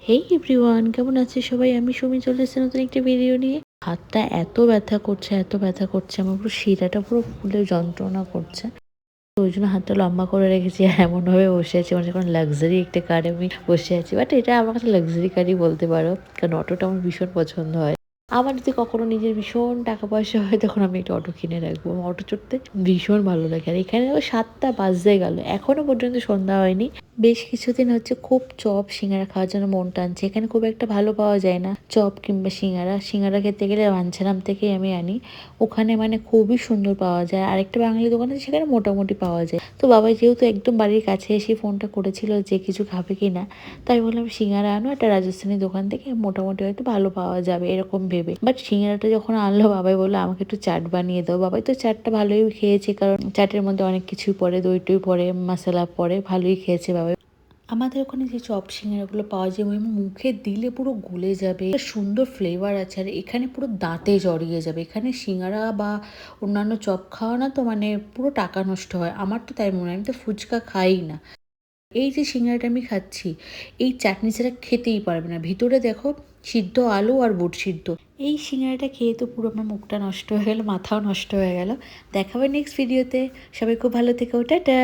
হেই everyone, কেমন আছে সবাই? আমি সুমি চলে এসেছি নতুন একটা ভিডিও নিয়ে। হাতটা এত ব্যথা করছে আমার পুরো শিরাটা পুরো ফুলে যন্ত্রণা করছে। তো ওই জন্য হাতটা লম্বা করে রেখেছি, এমনভাবে বসে আছি মানে যখন লাক্সারি একটা কারে আমি বসে আছি। বাট এটা আমার কাছে লাক্সারি কারই বলতে পারো, কারণ অটোটা আমার ভীষণ পছন্দ হয়। আমার যদি কখনো নিজের ভীষণ টাকা পয়সা হয় তখন আমি একটা অটো কিনে রাখবো। আমার অটো চড়তে ভীষণ ভালো লাগে। আর এখানে 7টা বাজতে গেল, এখনো পর্যন্ত সন্ধ্যা হয়নি। বেশ কিছুদিন হচ্ছে খুব চপ সিঙ্গারা খাওয়ার জন্য মন টানছে। এখানে খুব একটা ভালো পাওয়া যায় না চপ কিংবা সিঙ্গারা খেতে গেলে বাঞ্ছারাম থেকেই আমি আনি। ওখানে মানে খুবই সুন্দর পাওয়া যায়। আরেকটা বাঙালি দোকান আছে, সেখানে মোটামুটি পাওয়া যায়। তো বাবা যেহেতু একদম বাড়ির কাছে এসে ফোনটা করেছিল যে কিছু খাবে কি না, তাই বললাম সিঙ্গারা আনো একটা রাজস্থানি দোকান থেকে, মোটামুটি হয়তো ভালো পাওয়া যাবে এরকম ভেবে। বাট সিঙ্গারাটা যখন আনলো, বাবাই বললো আমাকে একটু চাট বানিয়ে দাও। বাবাই তো চাটটা ভালোই খেয়েছে, কারণ চাটের মধ্যে অনেক কিছুই পড়ে, দই টই পড়ে, মশলা পড়ে, ভালোই খেয়েছে বাবাই। আমাদের ওখানে যে চপ সিঙ্গারাগুলো পাওয়া যায় ওই মুখে দিলে পুরো গলে যাবে, সুন্দর ফ্লেভার আছে, আর এখানে পুরো দাঁতে জড়িয়ে যাবে। এখানে সিঙ্গারা বা অন্যান্য চপ খাওয়া না তো মানে পুরো টাকা নষ্ট হয়, আমার তো তাই মনে হয়। আমি তো ফুচকা খাই না। এই যে সিঙ্গারাটা আমি খাচ্ছি, এই চাটনি ছাড়া খেতেই পারবে না। ভিতরে দেখো সিদ্ধ আলু আর বুট সিদ্ধ। এই সিঙ্গারাটা খেয়ে তো পুরো আমার মুখটা নষ্ট হয়ে গেল, মাথাও নষ্ট হয়ে গেল। দেখাবে নেক্সট ভিডিওতে। সবাই খুব ভালো থেকো, টাটা।